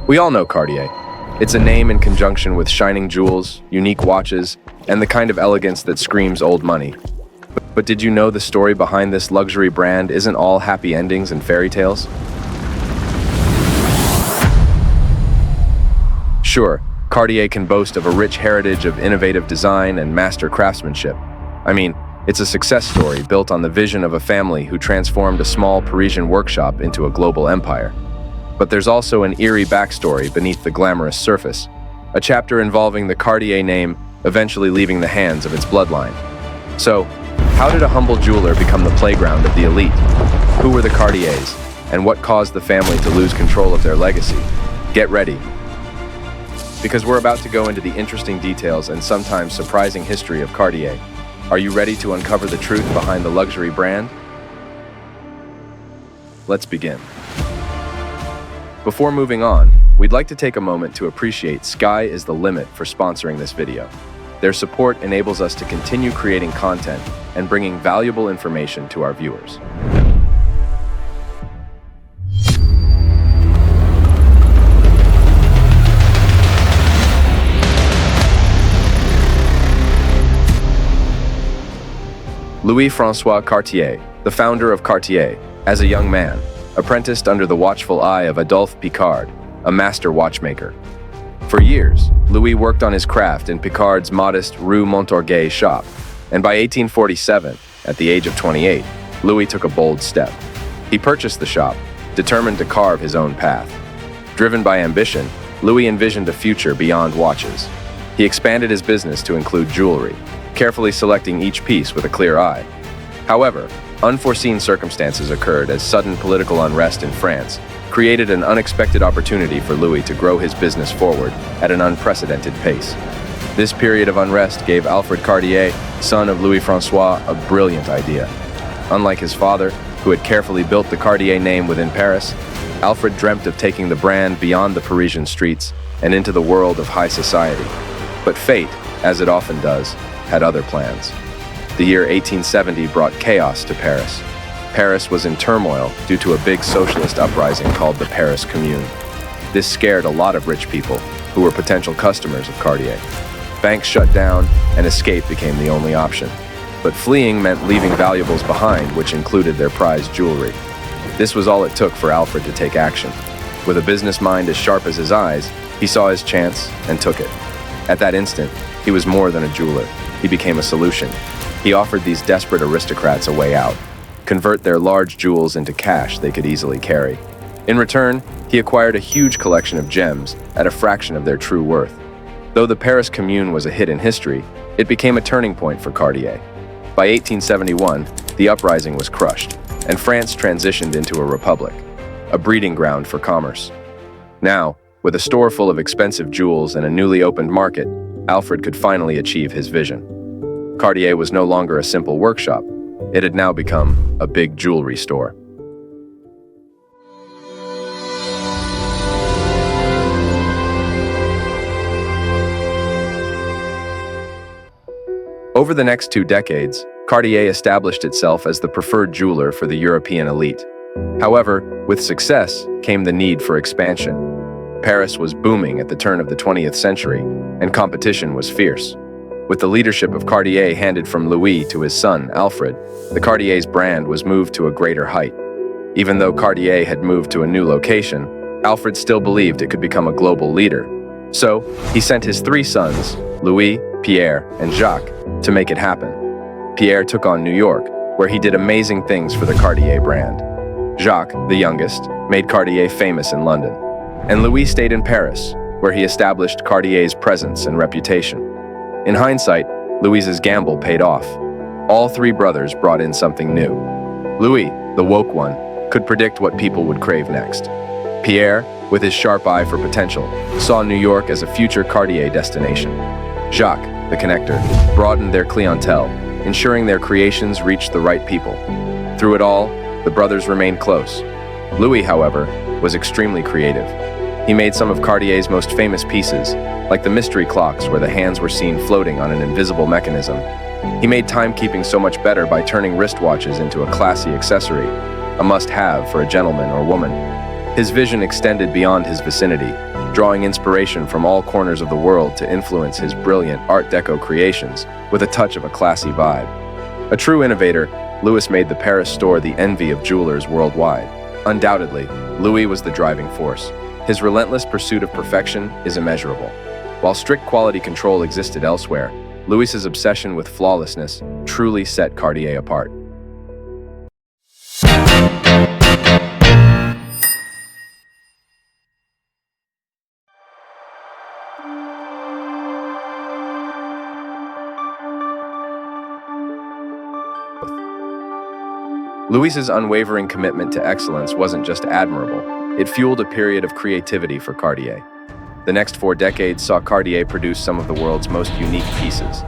We all know Cartier. It's a name in conjunction with shining jewels, unique watches, and the kind of elegance that screams old money. But did you know the story behind this luxury brand isn't all happy endings and fairy tales? Sure, Cartier can boast of a rich heritage of innovative design and master craftsmanship. I mean, it's a success story built on the vision of a family who transformed a small Parisian workshop into a global empire. But there's also an eerie backstory beneath the glamorous surface, a chapter involving the Cartier name eventually leaving the hands of its bloodline. So, how did a humble jeweler become the playground of the elite? Who were the Cartiers, and what caused the family to lose control of their legacy? Get ready, because we're about to go into the interesting details and sometimes surprising history of Cartier. Are you ready to uncover the truth behind the luxury brand? Let's begin. Before moving on, we'd like to take a moment to appreciate Sky is the Limit for sponsoring this video. Their support enables us to continue creating content and bringing valuable information to our viewers. Louis-François Cartier, the founder of Cartier, as a young man, apprenticed under the watchful eye of Adolphe Picard, a master watchmaker. For years, Louis worked on his craft in Picard's modest Rue Montorgueil shop, and by 1847, at the age of 28, Louis took a bold step. He purchased the shop, determined to carve his own path. Driven by ambition, Louis envisioned a future beyond watches. He expanded his business to include jewelry, carefully selecting each piece with a clear eye. However, unforeseen circumstances occurred as sudden political unrest in France created an unexpected opportunity for Louis to grow his business forward at an unprecedented pace. This period of unrest gave Alfred Cartier, son of Louis-François, a brilliant idea. Unlike his father, who had carefully built the Cartier name within Paris, Alfred dreamt of taking the brand beyond the Parisian streets and into the world of high society. But fate, as it often does, had other plans. The year 1870 brought chaos to Paris. Paris was in turmoil due to a big socialist uprising called the Paris Commune. This scared a lot of rich people who were potential customers of Cartier. Banks shut down and escape became the only option. But fleeing meant leaving valuables behind, which included their prized jewelry. This was all it took for Alfred to take action. With a business mind as sharp as his eyes, he saw his chance and took it. At that instant, he was more than a jeweler. He became a solution. He offered these desperate aristocrats a way out, convert their large jewels into cash they could easily carry. In return, he acquired a huge collection of gems at a fraction of their true worth. Though the Paris Commune was a hit in history, it became a turning point for Cartier. By 1871, the uprising was crushed, and France transitioned into a republic, a breeding ground for commerce. Now, with a store full of expensive jewels and a newly opened market, Alfred could finally achieve his vision. Cartier was no longer a simple workshop. It had now become a big jewelry store. Over the next 2 decades, Cartier established itself as the preferred jeweler for the European elite. However, with success came the need for expansion. Paris was booming at the turn of the 20th century, and competition was fierce. With the leadership of Cartier handed from Louis to his son, Alfred, the Cartier's brand was moved to a greater height. Even though Cartier had moved to a new location, Alfred still believed it could become a global leader. So, he sent his 3 sons, Louis, Pierre, and Jacques, to make it happen. Pierre took on New York, where he did amazing things for the Cartier brand. Jacques, the youngest, made Cartier famous in London. And Louis stayed in Paris, where he established Cartier's presence and reputation. In hindsight, Louis's gamble paid off. All 3 brothers brought in something new. Louis, the woke one, could predict what people would crave next. Pierre, with his sharp eye for potential, saw New York as a future Cartier destination. Jacques, the connector, broadened their clientele, ensuring their creations reached the right people. Through it all, the brothers remained close. Louis, however, was extremely creative. He made some of Cartier's most famous pieces, like the mystery clocks where the hands were seen floating on an invisible mechanism. He made timekeeping so much better by turning wristwatches into a classy accessory, a must-have for a gentleman or woman. His vision extended beyond his vicinity, drawing inspiration from all corners of the world to influence his brilliant Art Deco creations with a touch of a classy vibe. A true innovator, Louis made the Paris store the envy of jewelers worldwide. Undoubtedly, Louis was the driving force. His relentless pursuit of perfection is immeasurable. While strict quality control existed elsewhere, Louis's obsession with flawlessness truly set Cartier apart. Louis's unwavering commitment to excellence wasn't just admirable, it fueled a period of creativity for Cartier. The next 4 decades saw Cartier produce some of the world's most unique pieces.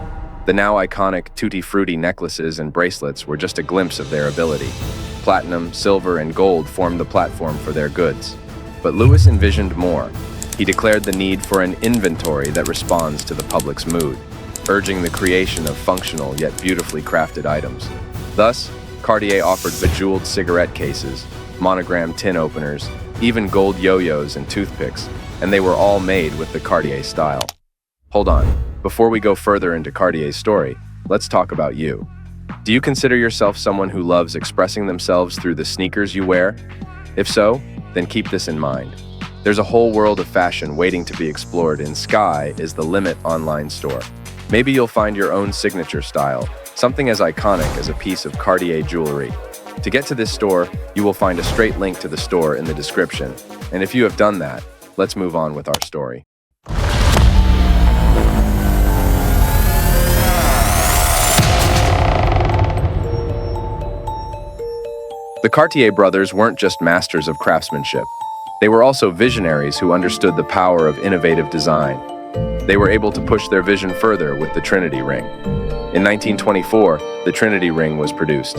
The now iconic Tutti Frutti necklaces and bracelets were just a glimpse of their ability. Platinum, silver, and gold formed the platform for their goods. But Louis envisioned more. He declared the need for an inventory that responds to the public's mood, urging the creation of functional yet beautifully crafted items. Thus, Cartier offered bejeweled cigarette cases, monogrammed tin openers, even gold yo-yos and toothpicks, and they were all made with the Cartier style. Hold on, before we go further into Cartier's story, let's talk about you. Do you consider yourself someone who loves expressing themselves through the sneakers you wear? If so, then keep this in mind. There's a whole world of fashion waiting to be explored in Sky is the Limit online store. Maybe you'll find your own signature style, something as iconic as a piece of Cartier jewelry. To get to this store, you will find a straight link to the store in the description. And if you have done that, let's move on with our story. The Cartier brothers weren't just masters of craftsmanship. They were also visionaries who understood the power of innovative design. They were able to push their vision further with the Trinity ring. In 1924, the Trinity ring was produced.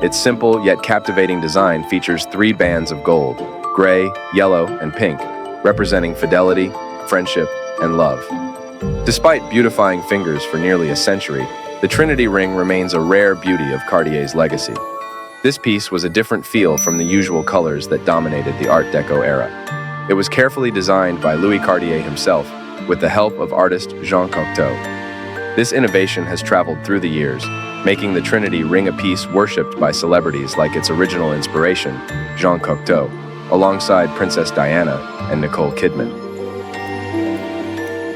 Its simple yet captivating design features 3 bands of gold, gray, yellow, and pink, representing fidelity, friendship, and love. Despite beautifying fingers for nearly a century, the Trinity ring remains a rare beauty of Cartier's legacy. This piece was a different feel from the usual colors that dominated the Art Deco era. It was carefully designed by Louis Cartier himself, with the help of artist Jean Cocteau. This innovation has traveled through the years, making the Trinity ring a piece worshipped by celebrities like its original inspiration, Jean Cocteau, alongside Princess Diana and Nicole Kidman.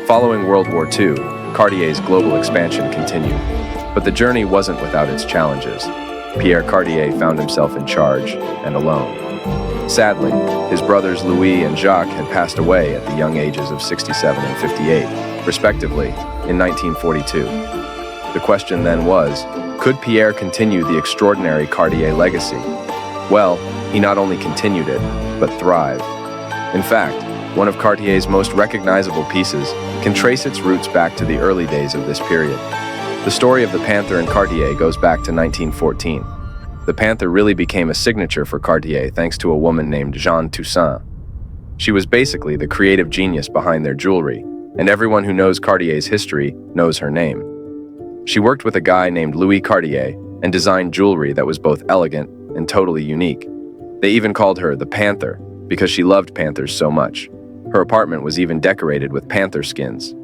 Following World War II, Cartier's global expansion continued, but the journey wasn't without its challenges. Pierre Cartier found himself in charge and alone. Sadly, his brothers Louis and Jacques had passed away at the young ages of 67 and 58, respectively, in 1942. The question then was, could Pierre continue the extraordinary Cartier legacy? Well, he not only continued it, but thrived. In fact, one of Cartier's most recognizable pieces can trace its roots back to the early days of this period. The story of the Panther and Cartier goes back to 1914. The Panther really became a signature for Cartier thanks to a woman named Jeanne Toussaint. She was basically the creative genius behind their jewelry, and everyone who knows Cartier's history knows her name. She worked with a guy named Louis Cartier and designed jewelry that was both elegant and totally unique. They even called her the Panther because she loved panthers so much. Her apartment was even decorated with panther skins.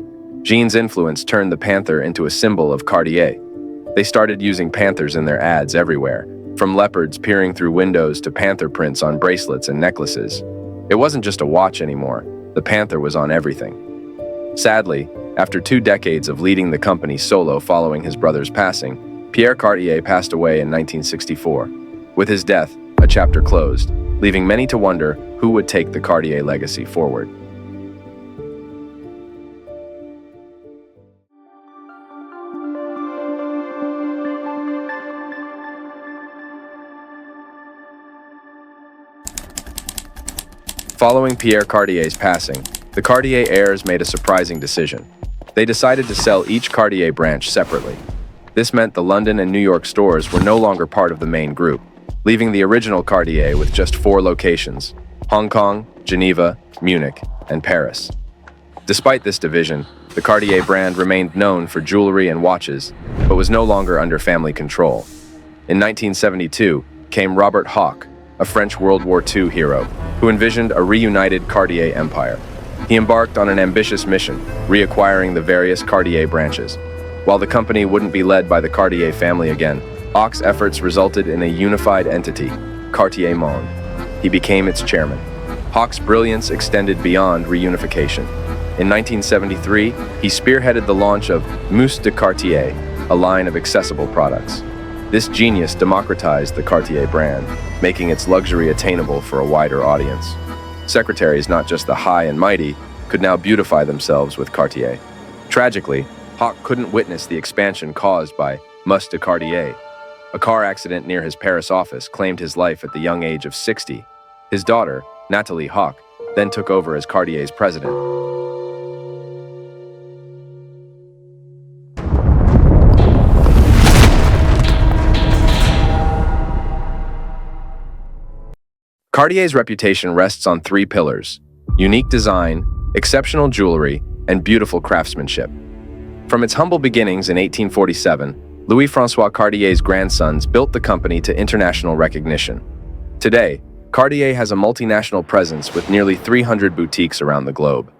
Jeanne's influence turned the panther into a symbol of Cartier. They started using panthers in their ads everywhere, from leopards peering through windows to panther prints on bracelets and necklaces. It wasn't just a watch anymore, the panther was on everything. Sadly, after 2 decades of leading the company solo following his brother's passing, Pierre Cartier passed away in 1964. With his death, a chapter closed, leaving many to wonder who would take the Cartier legacy forward. Following Pierre Cartier's passing, the Cartier heirs made a surprising decision. They decided to sell each Cartier branch separately. This meant the London and New York stores were no longer part of the main group, leaving the original Cartier with just 4 locations: Hong Kong, Geneva, Munich, and Paris. Despite this division, the Cartier brand remained known for jewelry and watches, but was no longer under family control. In 1972 came Robert Hawke, a French World War II hero, who envisioned a reunited Cartier empire. He embarked on an ambitious mission, reacquiring the various Cartier branches. While the company wouldn't be led by the Cartier family again, Hoch's efforts resulted in a unified entity, Cartier Monde. He became its chairman. Hoch's brilliance extended beyond reunification. In 1973, he spearheaded the launch of Mousse de Cartier, a line of accessible products. This genius democratized the Cartier brand, making its luxury attainable for a wider audience. Secretaries, not just the high and mighty, could now beautify themselves with Cartier. Tragically, Hoch couldn't witness the expansion caused by Mousse de Cartier. A car accident near his Paris office claimed his life at the young age of 60. His daughter, Nathalie Hoch, then took over as Cartier's president. Cartier's reputation rests on three pillars: unique design, exceptional jewelry, and beautiful craftsmanship. From its humble beginnings in 1847, Louis-François Cartier's grandsons built the company to international recognition. Today, Cartier has a multinational presence with nearly 300 boutiques around the globe.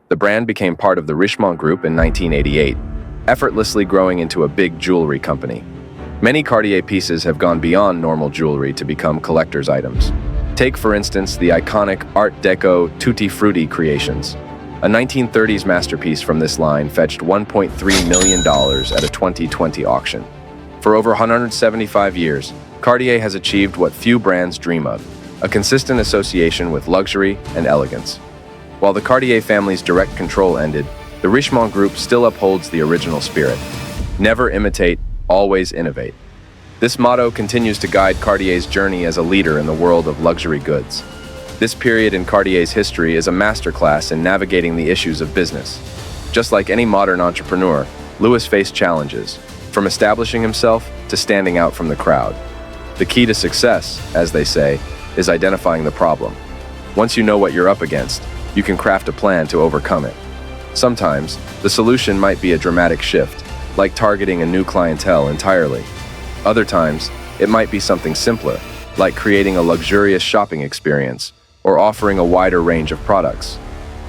The brand became part of the Richemont Group in 1988, effortlessly growing into a big jewelry company. Many Cartier pieces have gone beyond normal jewelry to become collector's items. Take, for instance, the iconic Art Deco Tutti Frutti creations. A 1930s masterpiece from this line fetched $1.3 million at a 2020 auction. For over 175 years, Cartier has achieved what few brands dream of: a consistent association with luxury and elegance. While the Cartier family's direct control ended, the Richemont Group still upholds the original spirit. Never imitate, always innovate. This motto continues to guide Cartier's journey as a leader in the world of luxury goods. This period in Cartier's history is a masterclass in navigating the issues of business. Just like any modern entrepreneur, Louis faced challenges, from establishing himself to standing out from the crowd. The key to success, as they say, is identifying the problem. Once you know what you're up against, you can craft a plan to overcome it. Sometimes, the solution might be a dramatic shift, like targeting a new clientele entirely. Other times, it might be something simpler, like creating a luxurious shopping experience or offering a wider range of products.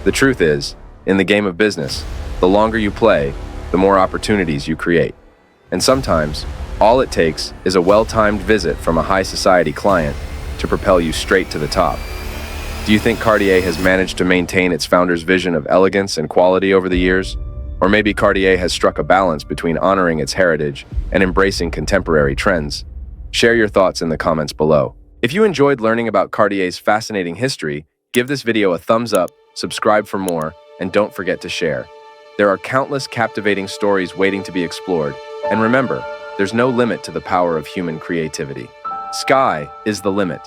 The truth is, in the game of business, the longer you play, the more opportunities you create. And sometimes, all it takes is a well-timed visit from a high society client to propel you straight to the top. Do you think Cartier has managed to maintain its founder's vision of elegance and quality over the years? Or maybe Cartier has struck a balance between honoring its heritage and embracing contemporary trends? Share your thoughts in the comments below. If you enjoyed learning about Cartier's fascinating history, give this video a thumbs up, subscribe for more, and don't forget to share. There are countless captivating stories waiting to be explored, and remember, there's no limit to the power of human creativity. Sky is the limit.